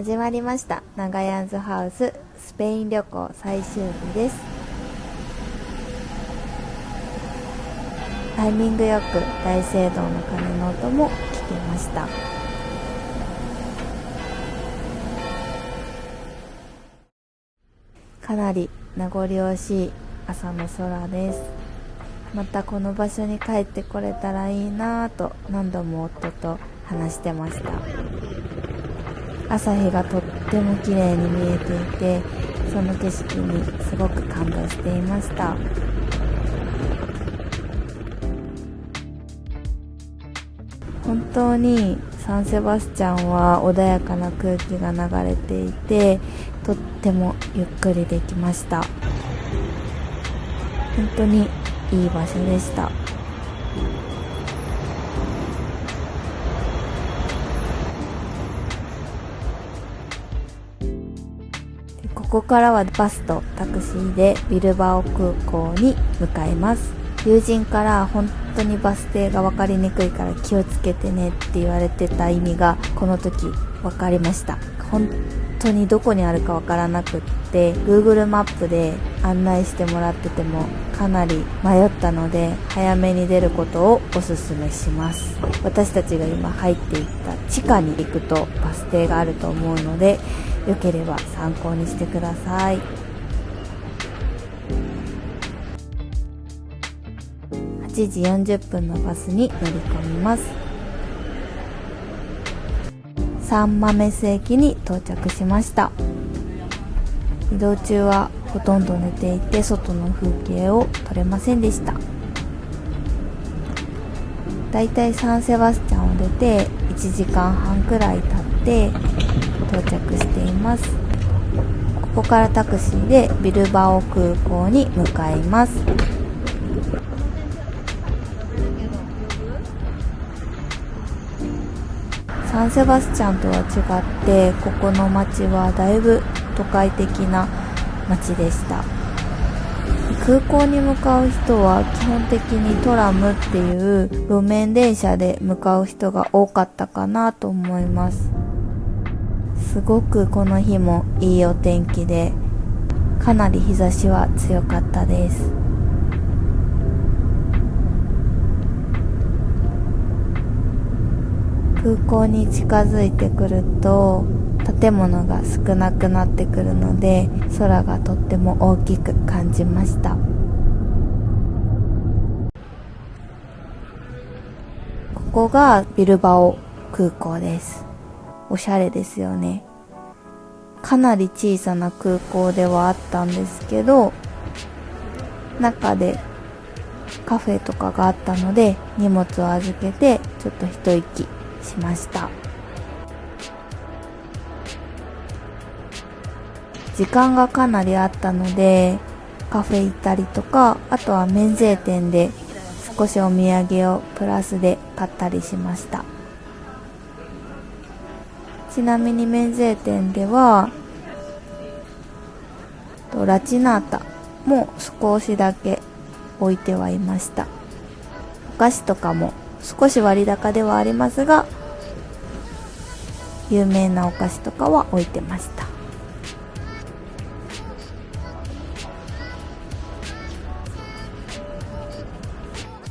始まりました。ナガヤンズハウススペイン旅行最終日です。タイミングよく大聖堂の鐘の音も聞けました。かなり名残惜しい朝の空です。またこの場所に帰ってこれたらいいなぁと何度も夫と話してました。朝日がとっても綺麗に見えていて、その景色にすごく感動していました。本当にサンセバスチャンは穏やかな空気が流れていて、とってもゆっくりできました。本当にいい場所でした。ここからはバスとタクシーでビルバオ空港に向かいます。友人から本当にバス停が分かりにくいから気をつけてねって言われてた意味がこの時分かりました。本当にどこにあるか分からなくって Google マップで案内してもらっててもかなり迷ったので、早めに出ることをおすすめします。私たちが今入っていった地下に行くとバス停があると思うので、よければ参考にしてください。8時40分のバスに乗り込みます。サンマメス駅に到着しました。移動中はほとんど寝ていて外の風景を撮れませんでした。だいたいサンセバスチャンを出て1時間半くらい経って到着しています。ここからタクシーでビルバオ空港に向かいます。サンセバスチャンとは違って、ここの街はだいぶ都会的な街でした。空港に向かう人は基本的にトラムっていう路面電車で向かう人が多かったかなと思います。すごくこの日もいいお天気で、かなり日差しは強かったです。空港に近づいてくると建物が少なくなってくるので、空がとっても大きく感じました。ここがビルバオ空港です。おしゃれですよね。かなり小さな空港ではあったんですけど、中でカフェとかがあったので荷物を預けてちょっと一息しました。時間がかなりあったのでカフェ行ったりとか、あとは免税店で少しお土産をプラスで買ったりしました。ちなみに免税店ではラチナータも少しだけ置いてはいました。お菓子とかも少し割高ではありますが、有名なお菓子とかは置いてました。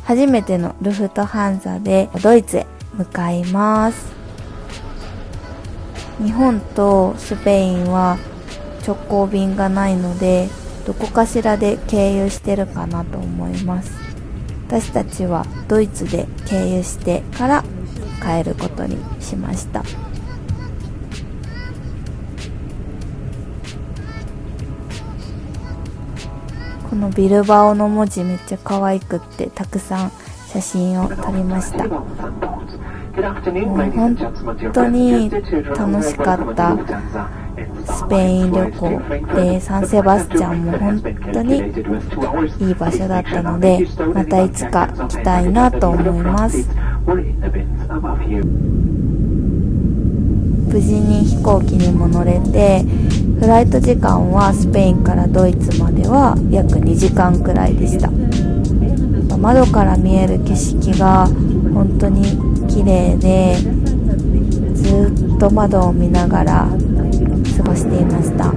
初めてのルフトハンザでドイツへ向かいます。日本とスペインは直行便がないので、どこかしらで経由してるかなと思います。私たちはドイツで経由してから帰ることにしました。このビルバオの文字めっちゃ可愛くってたくさん写真を撮りました。もう本当に楽しかったスペイン旅行で、サンセバスチャンも本当にいい場所だったので、またいつか来たいなと思います。無事に飛行機にも乗れて、フライト時間はスペインからドイツまでは約2時間くらいでした。窓から見える景色が本当に綺麗で、ずっと窓を見ながら過ごしていました。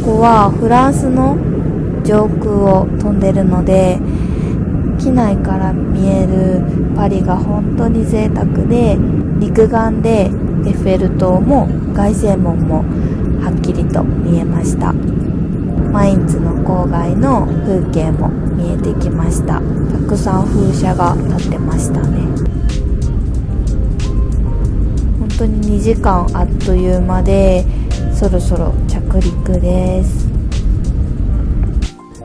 ここはフランスの上空を飛んでるので、機内から見えるパリが本当に贅沢で、肉眼でエッフェル塔も凱旋門もはっきりと見えました。マインツの郊外の風景も見えてきました。たくさん風車が立ってましたね。本当に2時間あっという間で、そろそろ着陸です。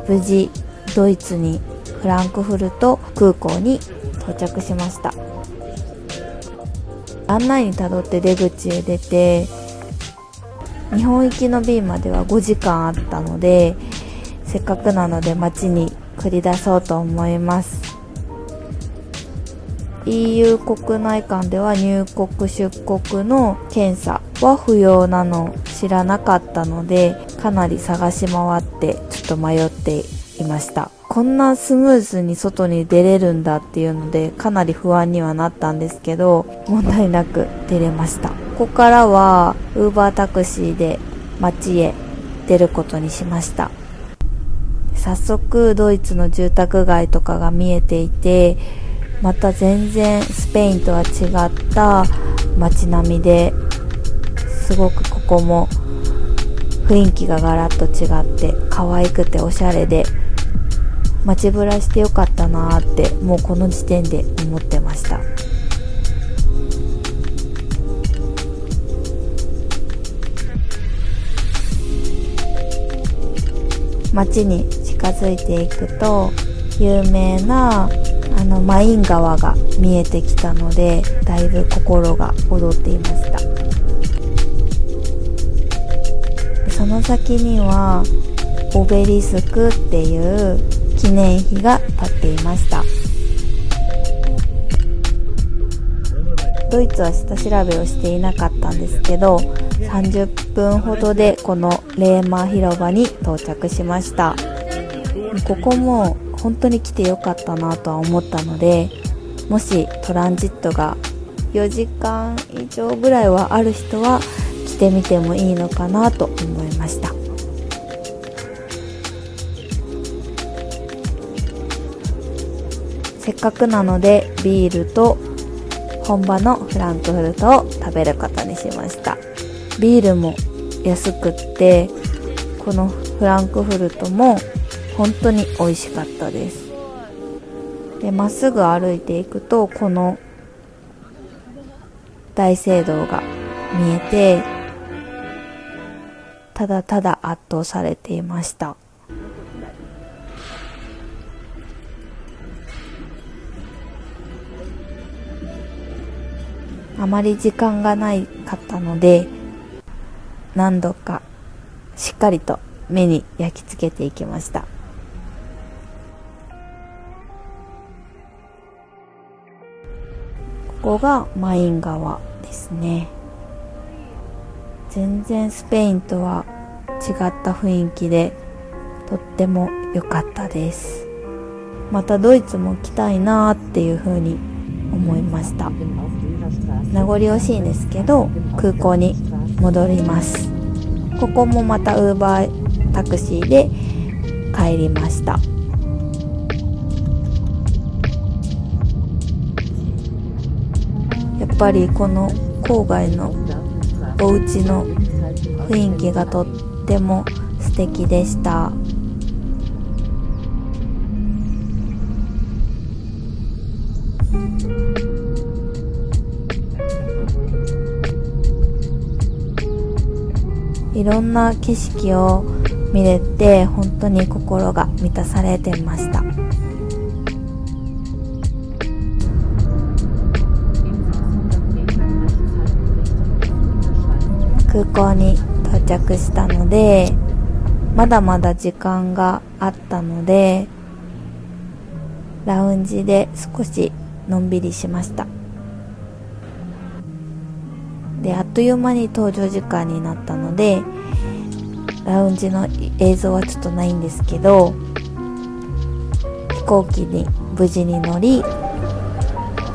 無事ドイツにフランクフルト空港に到着しました。案内にたどって出口へ出て、日本行きの便までは5時間あったので、せっかくなので街に繰り出そうと思います。 EU 国内間では入国出国の検査は不要なの知らなかったので、かなり探し回ってちょっと迷っていました。こんなスムーズに外に出れるんだっていうので、かなり不安にはなったんですけど、問題なく出れました。ここからはウーバータクシーで街へ出ることにしました。早速ドイツの住宅街とかが見えていて、また全然スペインとは違った街並みで、すごくここも雰囲気がガラッと違って可愛くておしゃれで、街ぶらしてよかったなーってもうこの時点で思ってました。街に近づいていくと有名なマイン川が見えてきたので、だいぶ心が躍っていました。その先にはオベリスクっていう記念碑が立っていました。ドイツは下調べをしていなかったんですけど、30分ほどでこのレーマー広場に到着しました。ここも本当に来てよかったなとは思ったので、もしトランジットが4時間以上ぐらいはある人は来てみてもいいのかなと思いました。せっかくなのでビールと本場のフランクフルトを食べることにしました。ビールも安くって、このフランクフルトも本当に美味しかったです。で、まっすぐ歩いていくとこの大聖堂が見えて、ただただ圧倒されていました。あまり時間がないかったので、何度かしっかりと目に焼き付けていきました。ここがマイン川ですね。全然スペインとは違った雰囲気で、とっても良かったです。またドイツも来たいなーっていう風に思いました。名残惜しいんですけど、空港に戻ります。ここもまたウーバータクシーで帰りました。やっぱりこの郊外のお家の雰囲気がとっても素敵でした。いろんな景色を見れて本当に心が満たされてました。空港に到着したので、まだまだ時間があったのでラウンジで少しのんびりしました。で、あっという間に搭乗時間になったのでラウンジの映像はちょっとないんですけど、飛行機に無事に乗り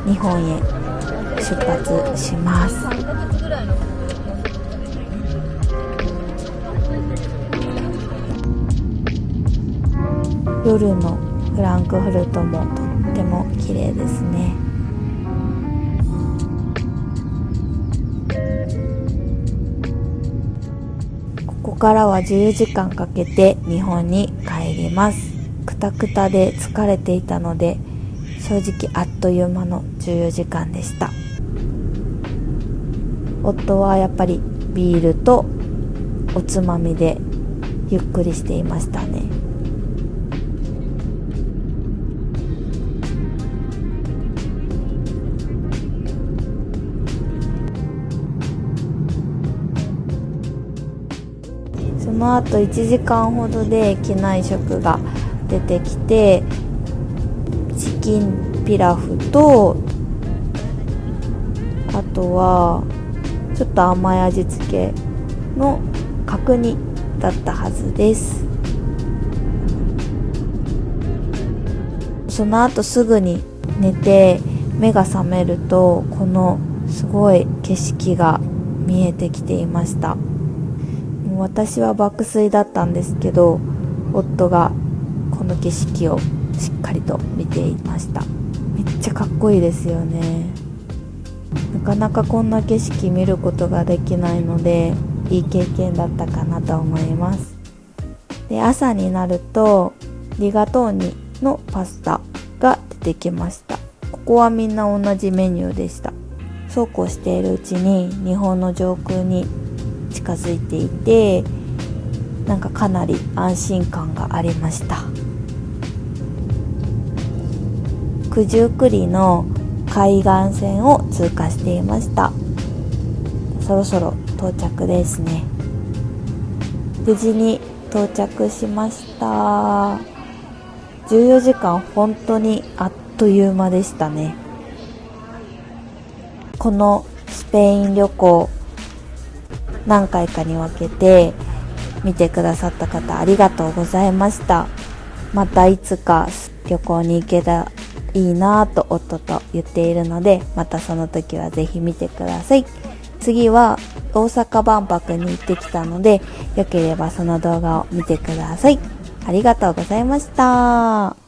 日本へ出発します。夜のフランクフルトもとっても綺麗ですね。ここからは14時間かけて日本に帰ります。くたくたで疲れていたので、正直あっという間の14時間でした。夫はやっぱりビールとおつまみでゆっくりしていましたね。その後1時間ほどで機内食が出てきて、チキンピラフと、あとはちょっと甘い味付けの角煮だったはずです。その後すぐに寝て目が覚めると、このすごい景色が見えてきていました。私は爆睡だったんですけど、夫がこの景色をしっかりと見ていました。めっちゃかっこいいですよね。なかなかこんな景色見ることができないので、いい経験だったかなと思います。で、朝になるとリガトーニのパスタが出てきました。ここはみんな同じメニューでした。そうこうしているうちに日本の上空に近づいていて、なんかかなり安心感がありました。九十九里の海岸線を通過していました。そろそろ到着ですね。無事に到着しました。14時間本当にあっという間でしたね。このスペイン旅行、何回かに分けて見てくださった方ありがとうございました。またいつか旅行に行けたらいいなぁと夫と言っているので、またその時はぜひ見てください。次は大阪万博に行ってきたので、よければその動画を見てください。ありがとうございました。